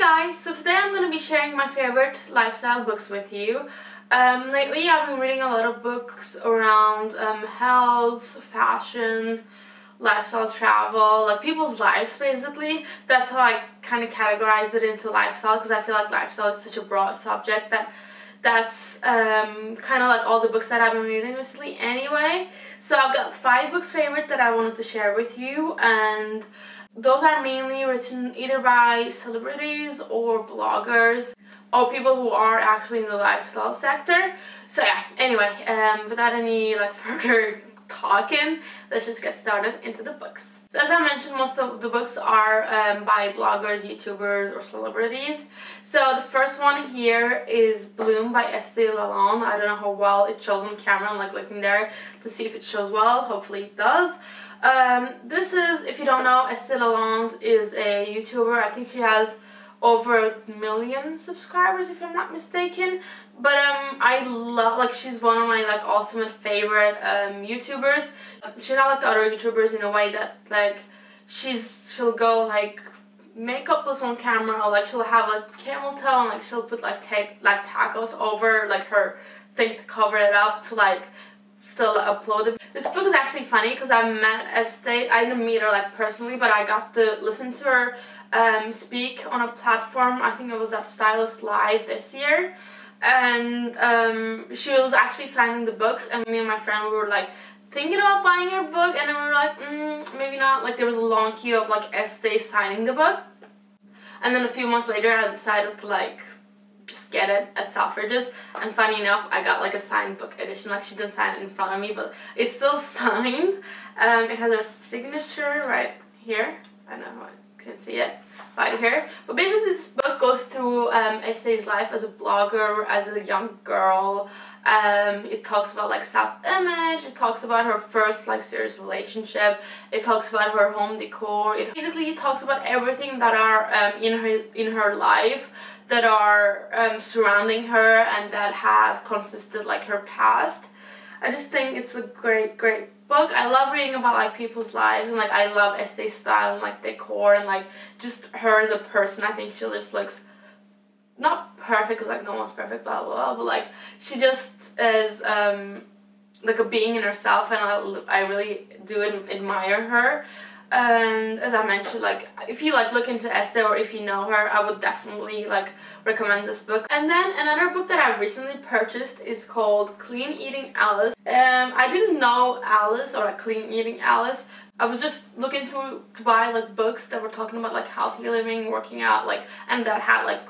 guys, so today I'm going to be sharing my favorite lifestyle books with you. Lately I've been reading a lot of books around health, fashion, lifestyle, travel, like people's lives basically. That's how I kind of categorized it into lifestyle, because I feel like lifestyle is such a broad subject that's kind of like all the books that I've been reading recently anyway. So I've got 5 books favorite that I wanted to share with you, and those are mainly written either by celebrities or bloggers or people who are actually in the lifestyle sector. So yeah, anyway, without any further talking, let's just get started into the books. So as I mentioned, most of the books are by bloggers, YouTubers, or celebrities. So the first one here is Bloom by Estee Lalonde. I don't know how well it shows on camera. I'm looking there to see if it shows well. Hopefully it does. This is, if you don't know, Estee Lalonde is a YouTuber. I think she has over 1 million subscribers, if I'm not mistaken. But I love, she's one of my ultimate favorite YouTubers. She's not like the other YouTubers in a way that she'll go makeupless on camera, or she'll have camel toe, and she'll put tacos over her thing to cover it up to still upload it. This book is actually funny because I met Estee. I didn't meet her personally, but I got to listen to her speak on a platform. I think it was at Stylist Live this year, and she was actually signing the books, and me and my friend were thinking about buying her book, and then we were maybe not. There was a long queue of Estee signing the book, and then a few months later I decided to just get it at Selfridges, and funny enough I got a signed book edition. She didn't sign it in front of me, but it's still signed. It has her signature right here. I don't know if I can see it right here, but basically this book goes through Estee's life as a blogger, as a young girl. It talks about self-image, it talks about her first serious relationship, it talks about her home decor. It basically talks about everything that are in her life, that are surrounding her, and that have consisted her past. I just think it's a great book. I love reading about people's lives, and I love Estee's style and decor, and just her as a person. I think she just looks not perfect, because no one's perfect, blah blah blah, but she just is a being in herself, and I really do admire her. And as I mentioned, if you look into Estee, or if you know her, I would definitely recommend this book. And then another book that I recently purchased is called Clean Eating Alice. I didn't know Alice, or Clean Eating Alice. I was just looking to buy books that were talking about healthy living, working out, and that had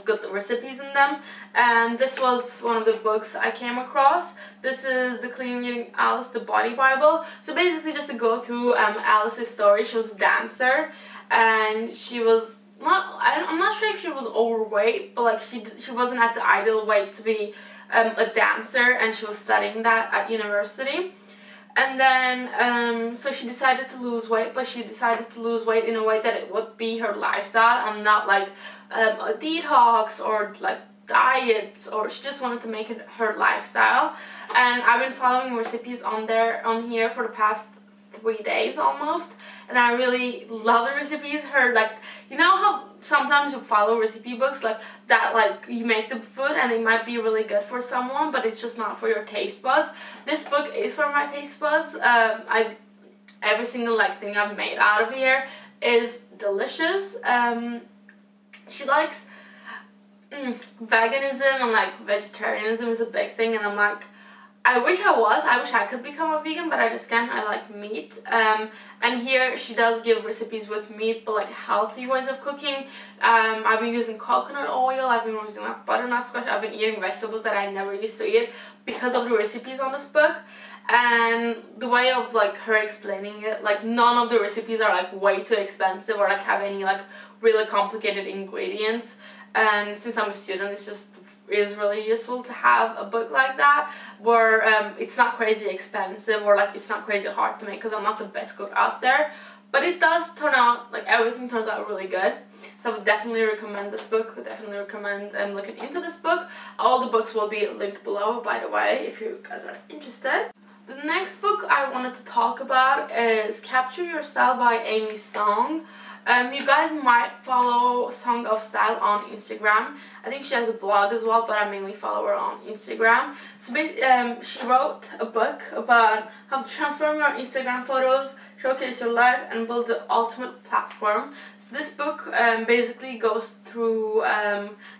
good recipes in them. And this was one of the books I came across. This is the Clean Eating Alice, the Body Bible. So basically, just to go through Alice's story, she was a dancer, and she was I'm not sure if she was overweight, but she wasn't at the ideal weight to be a dancer, and she was studying that at university. And then, so she decided to lose weight, but she decided to lose weight in a way that it would be her lifestyle, and not a detox or diets, or she just wanted to make it her lifestyle. And I've been following recipes on here for the past 3 days almost, and I really love the recipes. You know how sometimes you follow recipe books that you make the food and it might be really good for someone, but it's just not for your taste buds. This book is for my taste buds. Every single thing I've made out of here is delicious. She likes veganism, and vegetarianism is a big thing, and I'm I wish I could become a vegan, but I just can't. I like meat. And here she does give recipes with meat, but healthy ways of cooking. I've been using coconut oil, I've been using butternut squash, I've been eating vegetables that I never used to eat because of the recipes on this book. And the way of her explaining it, none of the recipes are way too expensive, or have any really complicated ingredients. And since I'm a student, it's just is really useful to have a book like that, where it's not crazy expensive, or it's not crazy hard to make, because I'm not the best cook out there, but it does turn out, everything turns out really good. So I would definitely recommend this book. I definitely recommend looking into this book. All the books will be linked below, by the way, if you guys are interested. The next book I wanted to talk about is Capture Your Style by Amy Song. You guys might follow Song of Style on Instagram. I think she has a blog as well, but I mainly follow her on Instagram. So she wrote a book about how to transform your Instagram photos, showcase your life, and build the ultimate platform. So this book basically goes through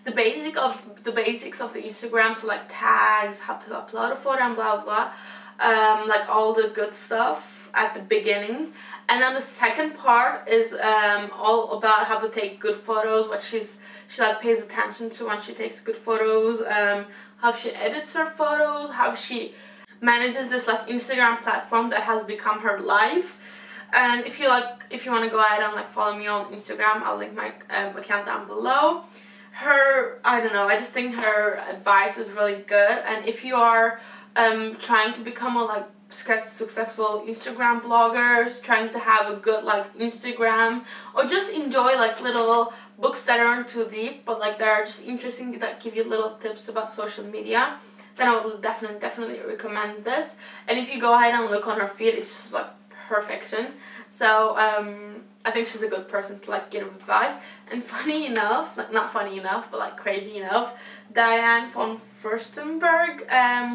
the basics of the Instagram, so like tags, how to upload a photo, and blah blah blah, like all the good stuff at the beginning. And then the second part is all about how to take good photos, what she like pays attention to when she takes good photos, how she edits her photos, how she manages this like Instagram platform that has become her life. And if you want to go ahead and like follow me on Instagram, I'll link my account down below. I just think her advice is really good. And if you are trying to become a like successful Instagram bloggers, trying to have a good like Instagram, or just enjoy like little books that aren't too deep but like that are just interesting, that give you little tips about social media, then I would definitely recommend this. And if you go ahead and look on her feed, it's just like perfection. So I think she's a good person to like give advice. And funny enough, like not funny enough but like crazy enough, Diane von Furstenberg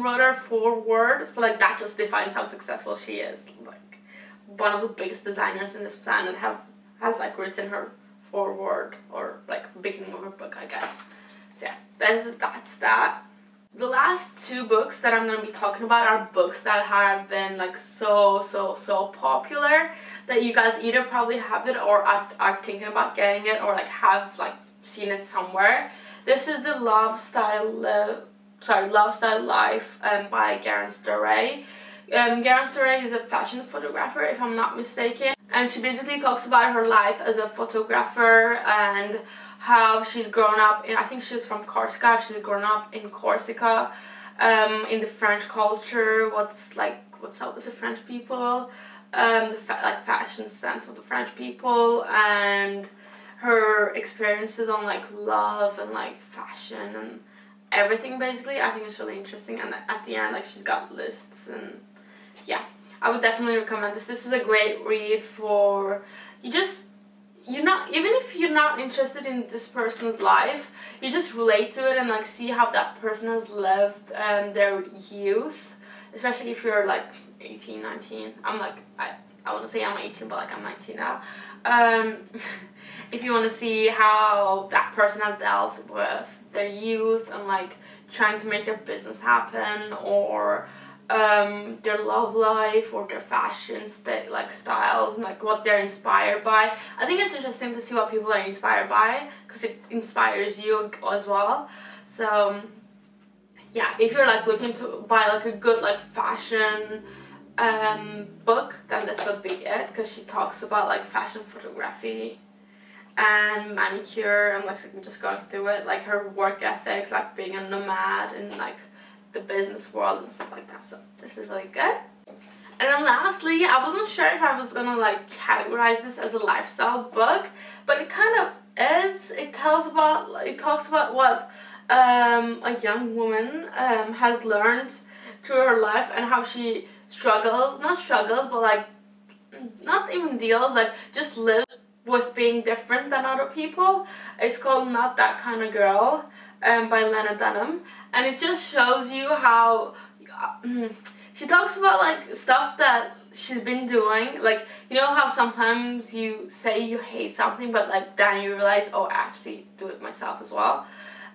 wrote her foreword. So like that just defines how successful she is. Like one of the biggest designers in this planet has like written her foreword, or like the beginning of her book, I guess. So yeah, that's that. The last two books that I'm going to be talking about are books that have been like so popular that you guys either probably have it or are thinking about getting it, or like have like seen it somewhere. This is the Love Style Life by Garance Doré. Garance Doré is a fashion photographer, if I'm not mistaken, and she basically talks about her life as a photographer and how she's grown up in, I think she's from Corsica, she's grown up in Corsica, in the French culture, what's up with the French people, the fashion sense of the French people, and her experiences on like love and like fashion and everything basically. I think it's really interesting, and at the end like she's got lists, and yeah, I would definitely recommend this. This is a great read for even if you're not interested in this person's life, you just relate to it and like see how that person has lived their youth, especially if you're like 18, 19. I'm like, I want to say I'm 18, but like I'm 19 now. If you want to see how that person has dealt with their youth and like trying to make their business happen, or their love life, or their fashion styles, and like what they're inspired by. I think it's interesting to see what people are inspired by, because it inspires you as well. So yeah, if you're like looking to buy like a good like fashion book, then this would be it, because she talks about like fashion photography and manicure and like just going through it, like her work ethics, like being a nomad and like the business world and stuff like that. So this is really good. And then lastly, I wasn't sure if I was gonna like categorize this as a lifestyle book, but it kind of is. It talks about what a young woman has learned through her life, and how she but like not even deals, like just lives with being different than other people. It's called Not That Kind of Girl by Lena Dunham, and it just shows you how she talks about like stuff that she's been doing, like, you know how sometimes you say you hate something but like then you realize, oh, I actually do it myself as well.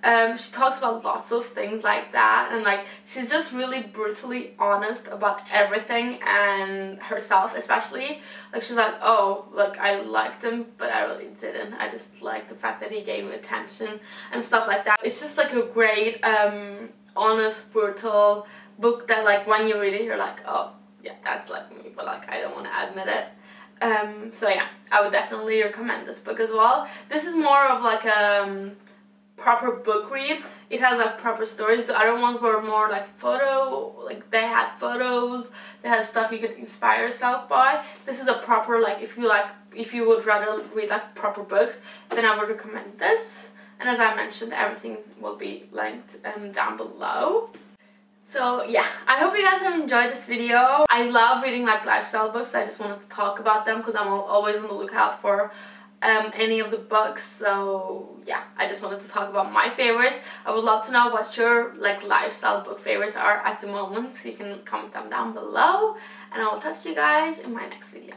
She talks about lots of things like that, and like she's just really brutally honest about everything, and herself especially. Like she's like, oh, like I liked him but I really didn't, I just liked the fact that he gave me attention and stuff like that. It's just like a great honest, brutal book that like when you read it you're like, oh yeah, that's like me, but like I don't want to admit it. So yeah, I would definitely recommend this book as well. This is more of like a proper book read. It has like proper stories. The other ones were more like they had photos, they had stuff you could inspire yourself by. This is a proper, like if you would rather read like proper books, then I would recommend this. And as I mentioned, everything will be linked down below. So yeah, I hope you guys have enjoyed this video. I love reading like lifestyle books. I just wanted to talk about them because I'm always on the lookout for any of the books. So yeah, I just wanted to talk about my favorites. I would love to know what your like lifestyle book favorites are at the moment, so you can comment them down below, and I will talk to you guys in my next video.